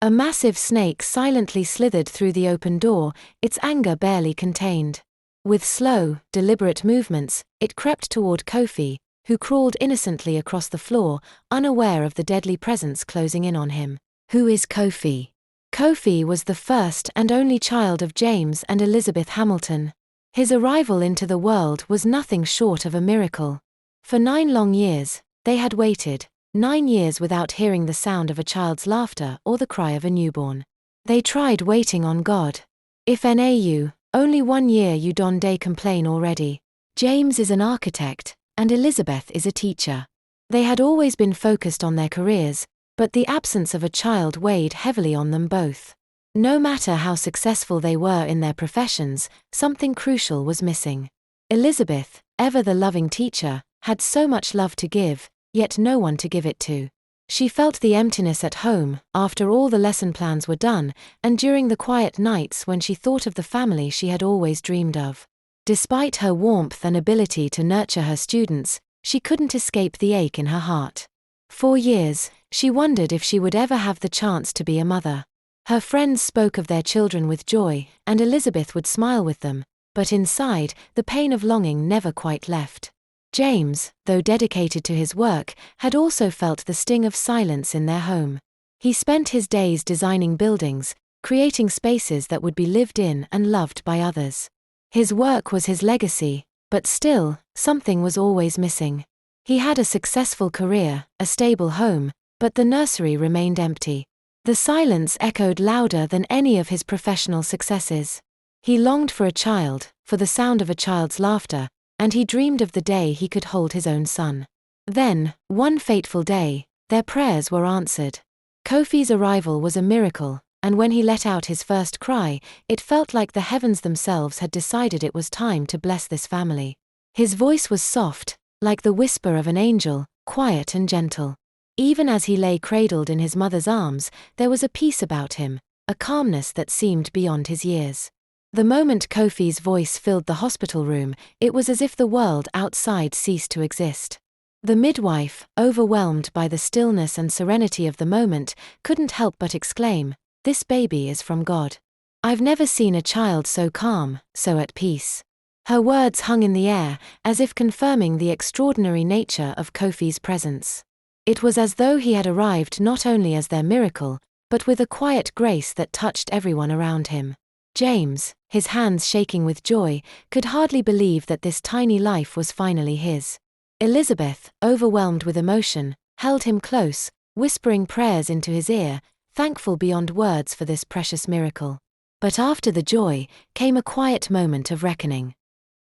A massive snake silently slithered through the open door, its anger barely contained. With slow, deliberate movements, it crept toward Kofi, who crawled innocently across the floor, unaware of the deadly presence closing in on him. Who is Kofi? Kofi was the first and only child of James and Elizabeth Hamilton. His arrival into the world was nothing short of a miracle. For 9 long years, they had waited, 9 years without hearing the sound of a child's laughter or the cry of a newborn. They tried waiting on God. If NAU, only 1 year you don't complain already. James is an architect, and Elizabeth is a teacher. They had always been focused on their careers, but the absence of a child weighed heavily on them both. No matter how successful they were in their professions, something crucial was missing. Elizabeth, ever the loving teacher, had so much love to give, yet no one to give it to. She felt the emptiness at home, after all the lesson plans were done, and during the quiet nights when she thought of the family she had always dreamed of. Despite her warmth and ability to nurture her students, she couldn't escape the ache in her heart. For years, she wondered if she would ever have the chance to be a mother. Her friends spoke of their children with joy, and Elizabeth would smile with them, but inside, the pain of longing never quite left. James, though dedicated to his work, had also felt the sting of silence in their home. He spent his days designing buildings, creating spaces that would be lived in and loved by others. His work was his legacy, but still, something was always missing. He had a successful career, a stable home, but the nursery remained empty. The silence echoed louder than any of his professional successes. He longed for a child, for the sound of a child's laughter, and he dreamed of the day he could hold his own son. Then, one fateful day, their prayers were answered. Kofi's arrival was a miracle, and when he let out his first cry, it felt like the heavens themselves had decided it was time to bless this family. His voice was soft, like the whisper of an angel, quiet and gentle. Even as he lay cradled in his mother's arms, there was a peace about him, a calmness that seemed beyond his years. The moment Kofi's voice filled the hospital room, it was as if the world outside ceased to exist. The midwife, overwhelmed by the stillness and serenity of the moment, couldn't help but exclaim, "This baby is from God. I've never seen a child so calm, so at peace." Her words hung in the air, as if confirming the extraordinary nature of Kofi's presence. It was as though he had arrived not only as their miracle, but with a quiet grace that touched everyone around him. James, his hands shaking with joy, could hardly believe that this tiny life was finally his. Elizabeth, overwhelmed with emotion, held him close, whispering prayers into his ear, thankful beyond words for this precious miracle. But after the joy, came a quiet moment of reckoning.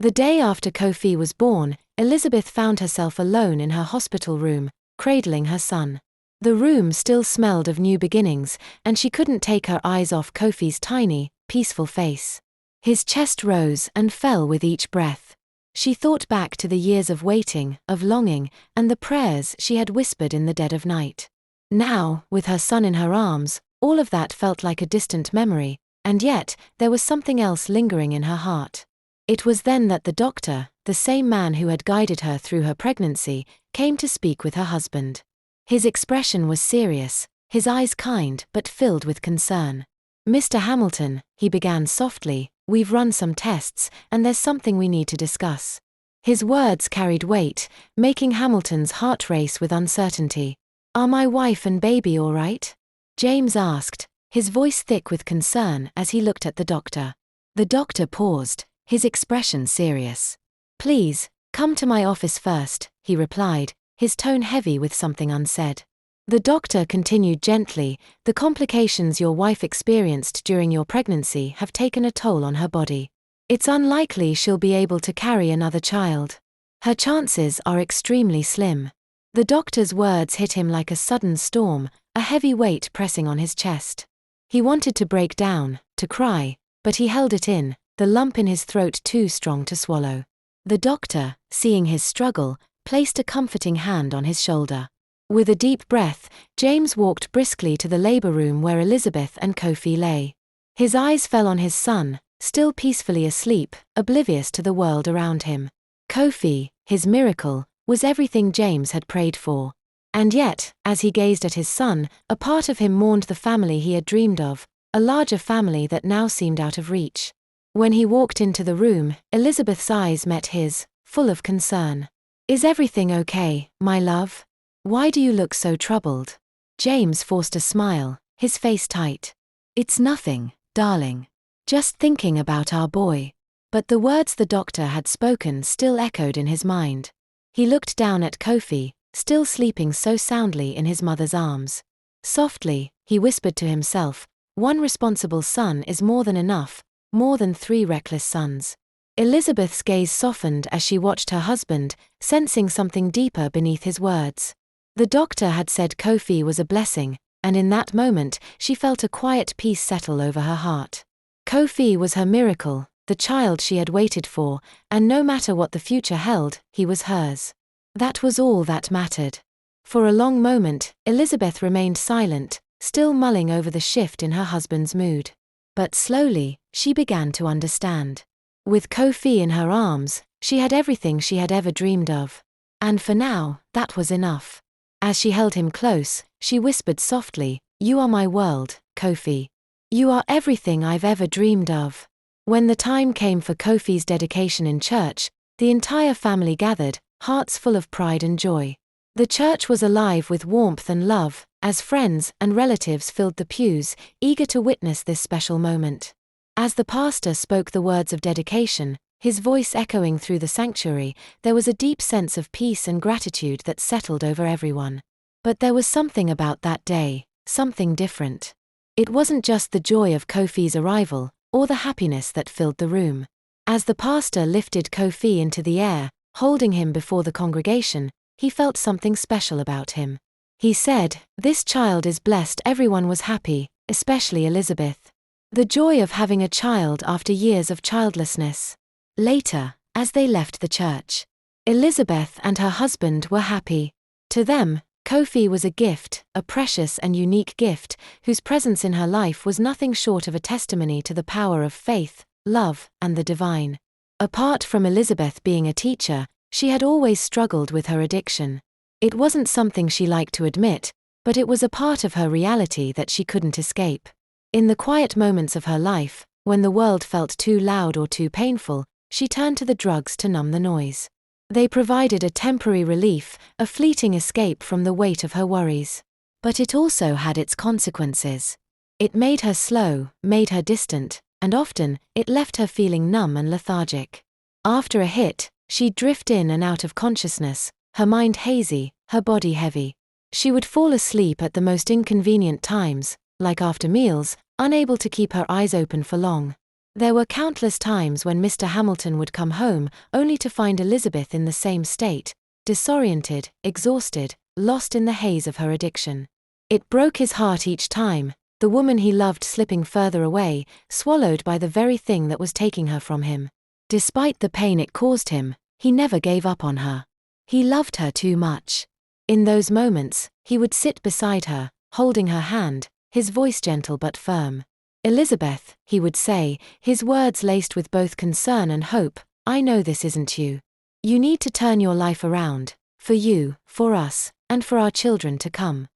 The day after Kofi was born, Elizabeth found herself alone in her hospital room, cradling her son. The room still smelled of new beginnings, and she couldn't take her eyes off Kofi's tiny, peaceful face. His chest rose and fell with each breath. She thought back to the years of waiting, of longing, and the prayers she had whispered in the dead of night. Now, with her son in her arms, all of that felt like a distant memory, and yet, there was something else lingering in her heart. It was then that the doctor, the same man who had guided her through her pregnancy, came to speak with her husband. His expression was serious, his eyes kind but filled with concern. "Mr. Hamilton," he began softly, "we've run some tests, and there's something we need to discuss." His words carried weight, making Hamilton's heart race with uncertainty. "Are my wife and baby all right?" James asked, his voice thick with concern as he looked at the doctor. The doctor paused, his expression serious. "Please, come to my office first," he replied, his tone heavy with something unsaid. The doctor continued gently, "The complications your wife experienced during your pregnancy have taken a toll on her body. It's unlikely she'll be able to carry another child. Her chances are extremely slim." The doctor's words hit him like a sudden storm, a heavy weight pressing on his chest. He wanted to break down, to cry, but he held it in, the lump in his throat too strong to swallow. The doctor, seeing his struggle, placed a comforting hand on his shoulder. With a deep breath, James walked briskly to the labor room where Elizabeth and Kofi lay. His eyes fell on his son, still peacefully asleep, oblivious to the world around him. Kofi, his miracle, was everything James had prayed for. And yet, as he gazed at his son, a part of him mourned the family he had dreamed of, a larger family that now seemed out of reach. When he walked into the room, Elizabeth's eyes met his, full of concern. "Is everything okay, my love? Why do you look so troubled?" James forced a smile, his face tight. "It's nothing, darling. Just thinking about our boy." But the words the doctor had spoken still echoed in his mind. He looked down at Kofi, still sleeping so soundly in his mother's arms. Softly, he whispered to himself, "One responsible son is more than enough, more than 3 reckless sons." Elizabeth's gaze softened as she watched her husband, sensing something deeper beneath his words. The doctor had said Kofi was a blessing, and in that moment, she felt a quiet peace settle over her heart. Kofi was her miracle, the child she had waited for, and no matter what the future held, he was hers. That was all that mattered. For a long moment, Elizabeth remained silent, still mulling over the shift in her husband's mood. But slowly, she began to understand. With Kofi in her arms, she had everything she had ever dreamed of. And for now, that was enough. As she held him close, she whispered softly, "You are my world, Kofi. You are everything I've ever dreamed of." When the time came for Kofi's dedication in church, the entire family gathered, hearts full of pride and joy. The church was alive with warmth and love, as friends and relatives filled the pews, eager to witness this special moment. As the pastor spoke the words of dedication, his voice echoing through the sanctuary, there was a deep sense of peace and gratitude that settled over everyone. But there was something about that day, something different. It wasn't just the joy of Kofi's arrival, or the happiness that filled the room. As the pastor lifted Kofi into the air, holding him before the congregation, he felt something special about him. He said, "This child is blessed." Everyone was happy, especially Elizabeth. The joy of having a child after years of childlessness. Later, as they left the church, Elizabeth and her husband were happy. To them, Kofi was a gift, a precious and unique gift, whose presence in her life was nothing short of a testimony to the power of faith, love, and the divine. Apart from Elizabeth being a teacher, she had always struggled with her addiction. It wasn't something she liked to admit, but it was a part of her reality that she couldn't escape. In the quiet moments of her life, when the world felt too loud or too painful, she turned to the drugs to numb the noise. They provided a temporary relief, a fleeting escape from the weight of her worries. But it also had its consequences. It made her slow, made her distant, and often, it left her feeling numb and lethargic. After a hit, she'd drift in and out of consciousness, her mind hazy, her body heavy. She would fall asleep at the most inconvenient times, like after meals, unable to keep her eyes open for long. There were countless times when Mr. Hamilton would come home, only to find Elizabeth in the same state, disoriented, exhausted, lost in the haze of her addiction. It broke his heart each time, the woman he loved slipping further away, swallowed by the very thing that was taking her from him. Despite the pain it caused him, he never gave up on her. He loved her too much. In those moments, he would sit beside her, holding her hand, his voice gentle but firm. "Elizabeth," he would say, his words laced with both concern and hope, "I know this isn't you. You need to turn your life around, for you, for us, and for our children to come."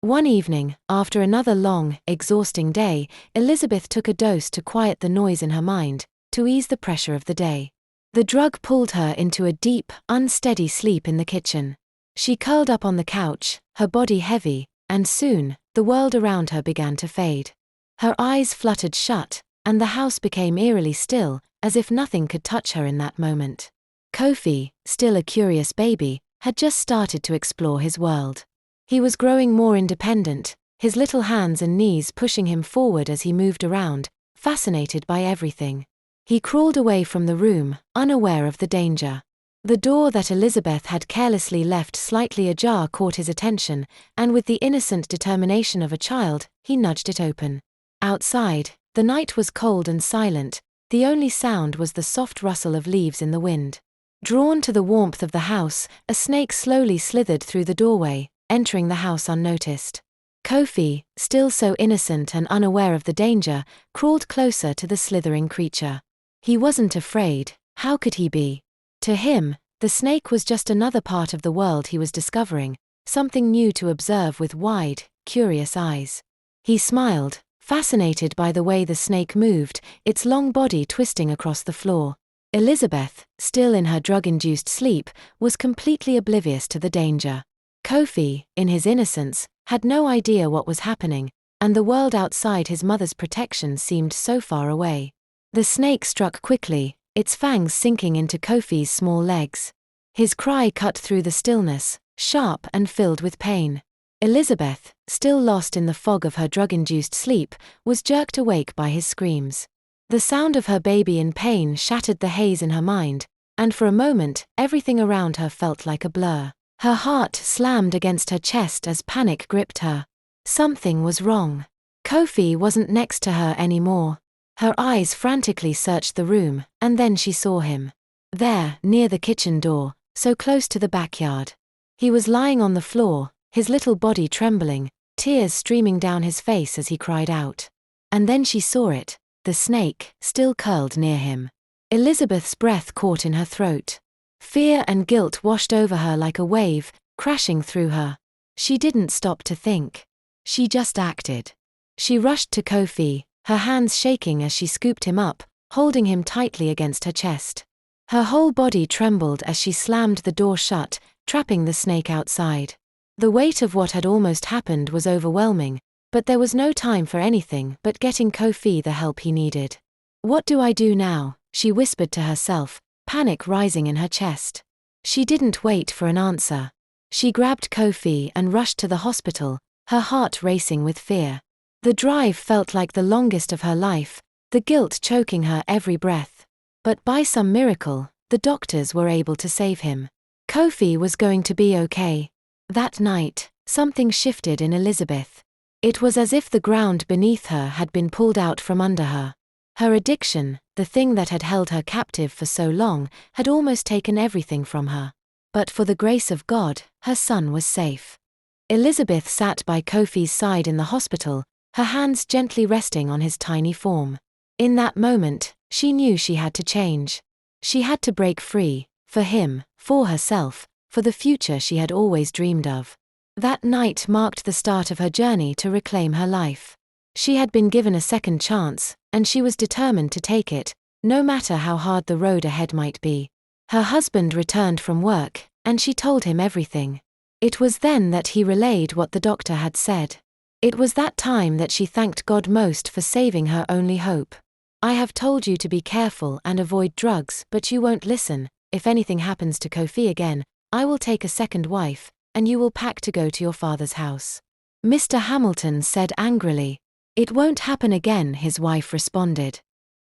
One evening, after another long, exhausting day, Elizabeth took a dose to quiet the noise in her mind, to ease the pressure of the day. The drug pulled her into a deep, unsteady sleep in the kitchen. She curled up on the couch, her body heavy, and soon, the world around her began to fade. Her eyes fluttered shut, and the house became eerily still, as if nothing could touch her in that moment. Kofi, still a curious baby, had just started to explore his world. He was growing more independent, his little hands and knees pushing him forward as he moved around, fascinated by everything. He crawled away from the room, unaware of the danger. The door that Elizabeth had carelessly left slightly ajar caught his attention, and with the innocent determination of a child, he nudged it open. Outside, the night was cold and silent, the only sound was the soft rustle of leaves in the wind. Drawn to the warmth of the house, a snake slowly slithered through the doorway, entering the house unnoticed. Kofi, still so innocent and unaware of the danger, crawled closer to the slithering creature. He wasn't afraid, how could he be? To him, the snake was just another part of the world he was discovering, something new to observe with wide, curious eyes. He smiled, fascinated by the way the snake moved, its long body twisting across the floor. Elizabeth, still in her drug-induced sleep, was completely oblivious to the danger. Kofi, in his innocence, had no idea what was happening, and the world outside his mother's protection seemed so far away. The snake struck quickly, its fangs sinking into Kofi's small legs. His cry cut through the stillness, sharp and filled with pain. Elizabeth, still lost in the fog of her drug-induced sleep, was jerked awake by his screams. The sound of her baby in pain shattered the haze in her mind, and for a moment, everything around her felt like a blur. Her heart slammed against her chest as panic gripped her. Something was wrong. Kofi wasn't next to her anymore. Her eyes frantically searched the room, and then she saw him. There, near the kitchen door, so close to the backyard. He was lying on the floor, his little body trembling, tears streaming down his face as he cried out. And then she saw it, the snake, still curled near him. Elizabeth's breath caught in her throat. Fear and guilt washed over her like a wave, crashing through her. She didn't stop to think. She just acted. She rushed to Kofi, her hands shaking as she scooped him up, holding him tightly against her chest. Her whole body trembled as she slammed the door shut, trapping the snake outside. The weight of what had almost happened was overwhelming, but there was no time for anything but getting Kofi the help he needed. "What do I do now?" she whispered to herself, panic rising in her chest. She didn't wait for an answer. She grabbed Kofi and rushed to the hospital, her heart racing with fear. The drive felt like the longest of her life, the guilt choking her every breath. But by some miracle, the doctors were able to save him. Kofi was going to be okay. That night, something shifted in Elizabeth. It was as if the ground beneath her had been pulled out from under her. Her addiction, the thing that had held her captive for so long, had almost taken everything from her. But for the grace of God, her son was safe. Elizabeth sat by Kofi's side in the hospital, her hands gently resting on his tiny form. In that moment, she knew she had to change. She had to break free, for him, for herself, for the future she had always dreamed of. That night marked the start of her journey to reclaim her life. She had been given a second chance, and she was determined to take it, no matter how hard the road ahead might be. Her husband returned from work, and she told him everything. It was then that he relayed what the doctor had said. It was that time that she thanked God most for saving her only hope. "I have told you to be careful and avoid drugs, but you won't listen. If anything happens to Kofi again, I will take a second wife, and you will pack to go to your father's house." Mr. Hamilton said angrily. "It won't happen again," his wife responded.